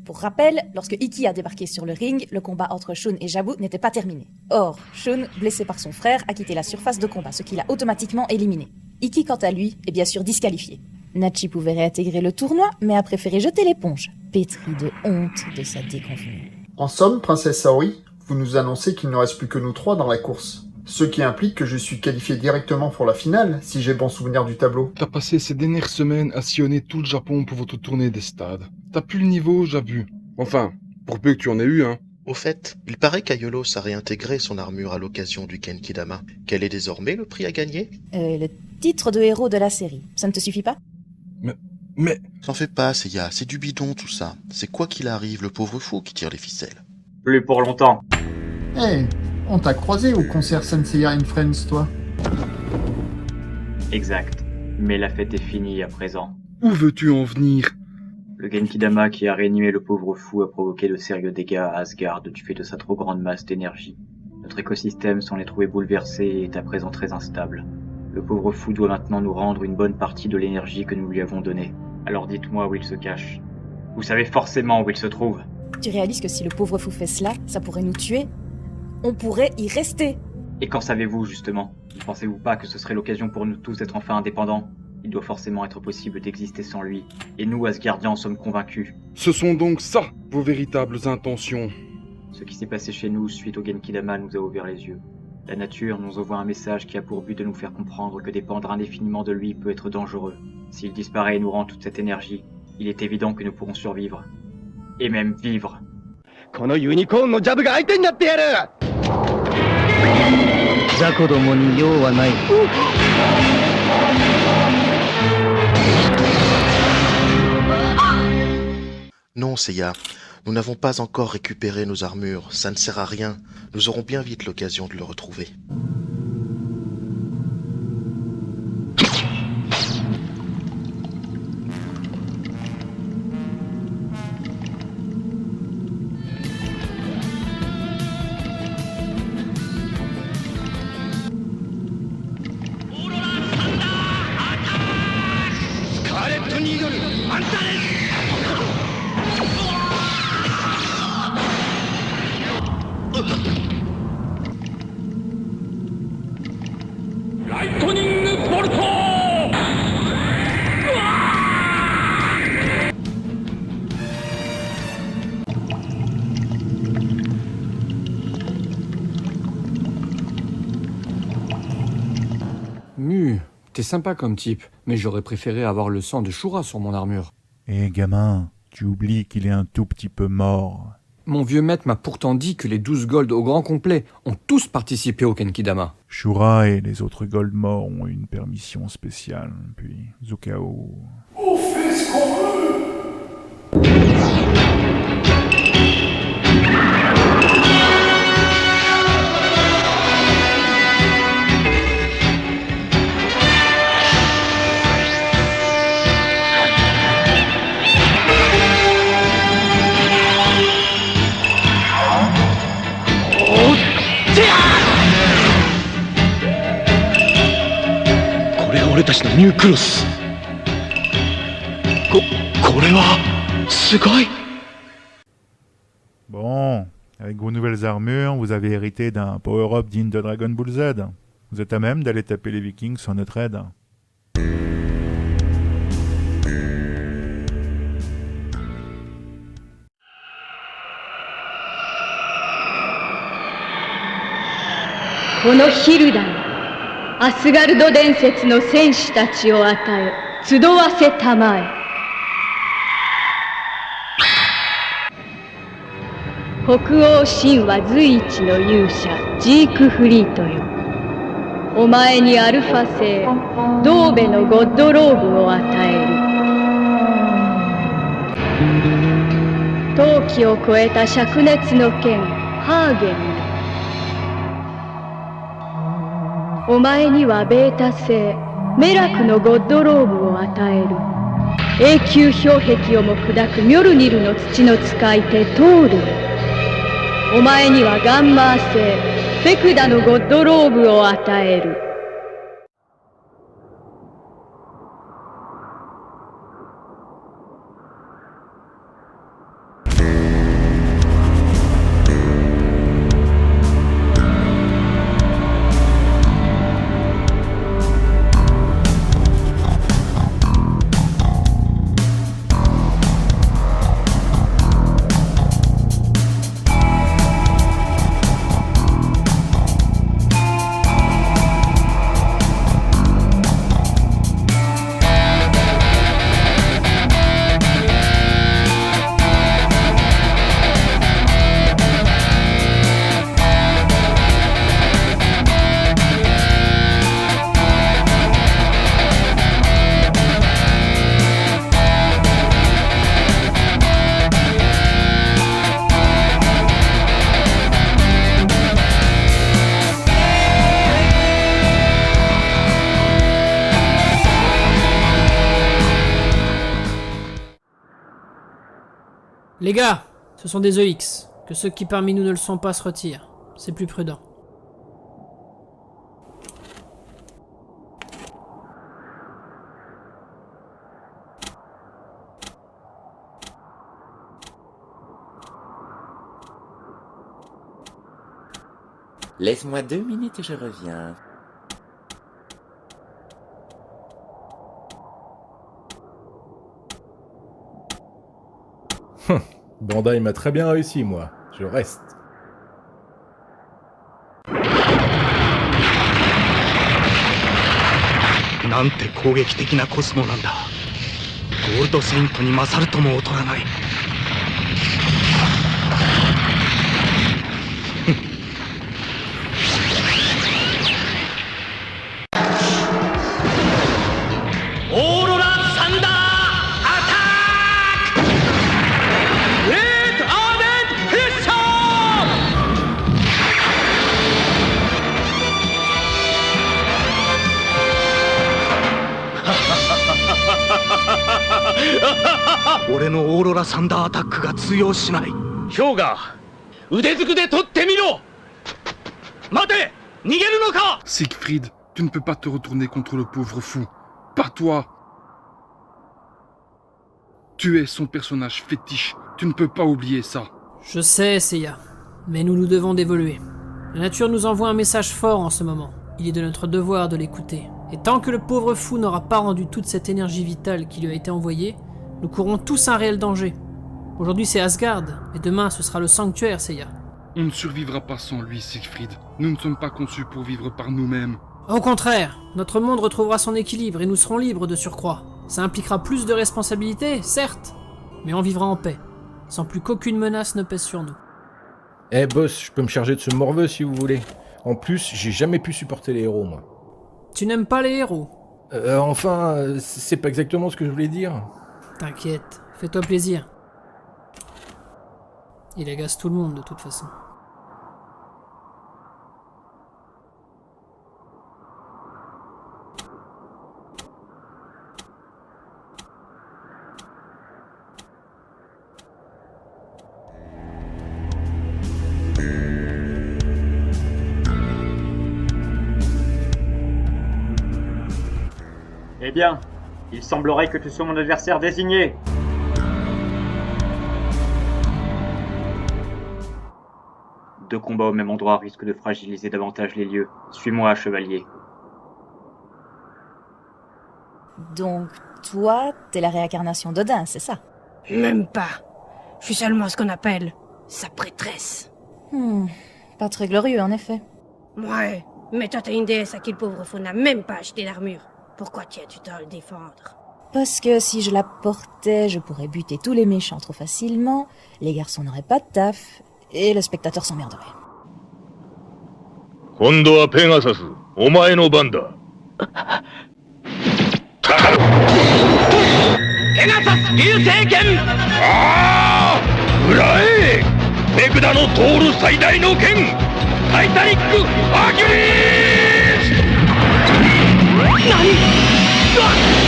Pour rappel, lorsque Ikki a débarqué sur le ring, le combat entre Shun et Jabu n'était pas terminé. Or, Shun, blessé par son frère, a quitté la surface de combat, ce qui l'a automatiquement éliminé. Ikki, quant à lui, est bien sûr disqualifié. Nachi pouvait réintégrer le tournoi, mais a préféré jeter l'éponge, pétri de honte de sa déconvenue. En somme, princesse Saori, vous nous annoncez qu'il ne reste plus que nous trois dans la course. Ce qui implique que je suis qualifié directement pour la finale, si j'ai bon souvenir du tableau. T'as passé ces dernières semaines à sillonner tout le Japon pour votre tournée des stades. T'as plus le niveau, j'ai vu. Enfin, pour peu que tu en aies eu, hein. Au fait, il paraît qu'Aiolos a réintégré son armure à l'occasion du Genkidama. Quel est désormais le prix à gagner? Le titre de héros de la série, ça ne te suffit pas? Mais... T'en fais pas, Seiya, c'est du bidon tout ça. C'est quoi qu'il arrive, le pauvre fou qui tire les ficelles. Plus pour longtemps. Hey, on t'a croisé au concert Senseiya and Friends, toi? Exact. Mais la fête est finie à présent. Où veux-tu en venir? Le Genkidama qui a réanimé le pauvre fou a provoqué de sérieux dégâts à Asgard du fait de sa trop grande masse d'énergie. Notre écosystème s'en est trouvé bouleversé et est à présent très instable. Le pauvre fou doit maintenant nous rendre une bonne partie de l'énergie que nous lui avons donnée. Alors dites-moi où il se cache. Vous savez forcément où il se trouve. Tu réalises que si le pauvre fou fait cela, ça pourrait nous tuer? On pourrait y rester. Et qu'en savez-vous justement? Ne pensez-vous pas que ce serait l'occasion pour nous tous d'être enfin indépendants? Il doit forcément être possible d'exister sans lui. Et nous, Asgardiens, en sommes convaincus. Ce sont donc ça, vos véritables intentions. Ce qui s'est passé chez nous suite au Genkidama nous a ouvert les yeux. La nature nous envoie un message qui a pour but de nous faire comprendre que dépendre indéfiniment de lui peut être dangereux. S'il disparaît et nous rend toute cette énergie, il est évident que nous pourrons survivre. Et même vivre. Non, Seiya, nous n'avons pas encore récupéré nos armures, ça ne sert à rien. Nous aurons bien vite l'occasion de le retrouver. T'es sympa comme type, mais j'aurais préféré avoir le sang de Shura sur mon armure. Eh gamin, tu oublies qu'il est un tout petit peu mort. Mon vieux maître m'a pourtant dit que les 12 Gold au grand complet ont tous participé au Genkidama. Shura et les autres Gold morts ont une permission spéciale, puis Zukao... On fait ce qu'on veut. Bon, avec vos nouvelles armures, vous avez hérité d'un power-up digne de Dragon Ball Z. Vous êtes à même d'aller taper les Vikings sur notre aide.アスガルド伝説の戦士たちを与え、集わせたまえ。北欧神話随一の勇者ジークフリートよ。お前にアルファ星ドーベのゴッドローブを与える。冬季を超えた灼熱の剣ハーゲン。お前にはベータ星メラクのゴッドローブを与える。永久氷壁をも砕くミョルニルの土の使い手トール。お前にはガンマー星フェクダのゴッドローブを与える。Les gars, ce sont des EX. Que ceux qui parmi nous ne le sont pas se retirent. C'est plus prudent. Laisse-moi 2 minutes et je reviens. Bandai m'a très bien réussi, moi. Je reste. なんて攻撃的なコスモなんだ。ゴールドセイントに勝るとも劣らない。オーロラサンダーアタック！グレートアーメンフィッシャー俺のオーロラサンダーアタックが通用しない。ヒョウガ腕ずくで取ってみろ。待て、逃げるのか。 Siegfried, tu ne peux pas te retourner contre le pauvre fou. Pas toi. Tu es son personnage fétiche. Tu ne peux pas oublier ça. Je sais, Seiya. Mais nous nous devons d'évoluer. La nature nous envoie un message fort en ce moment. Il est de notre devoir de l'écouter. Et tant que le pauvre fou n'aura pas rendu toute cette énergie vitale qui lui a été envoyée, nous courons tous un réel danger. Aujourd'hui c'est Asgard, et demain ce sera le sanctuaire, Seiya. On ne survivra pas sans lui, Siegfried. Nous ne sommes pas conçus pour vivre par nous-mêmes. Au contraire, notre monde retrouvera son équilibre et nous serons libres de surcroît. Ça impliquera plus de responsabilités, certes, mais on vivra en paix, sans plus qu'aucune menace ne pèse sur nous. Eh boss, je peux me charger de ce morveux si vous voulez. En plus, j'ai jamais pu supporter les héros, moi. Tu n'aimes pas les héros? Enfin, c'est pas exactement ce que je voulais dire. T'inquiète, fais-toi plaisir. Il agace tout le monde de toute façon. Eh bien, il semblerait que tu sois mon adversaire désigné. Deux combats au même endroit risquent de fragiliser davantage les lieux. Suis-moi, chevalier. Donc, toi, t'es la réincarnation d'Odin, c'est ça? Même pas. Je suis seulement ce qu'on appelle sa prêtresse. Pas très glorieux, en effet. Ouais, mais toi t'as une déesse à qui le pauvre fou n'a même pas acheté d'armure. Pourquoi tiens-tu à le défendre? Parce que si je la portais, je pourrais buter tous les méchants trop facilement, les garçons n'auraient pas de taf, et le spectateur s'emmerderait. 今度はペガサス、お前の番だ。ペガサス流星剣。ああ、裏へ。ペグダの通る最大の剣、タイタニックアキュリス。何？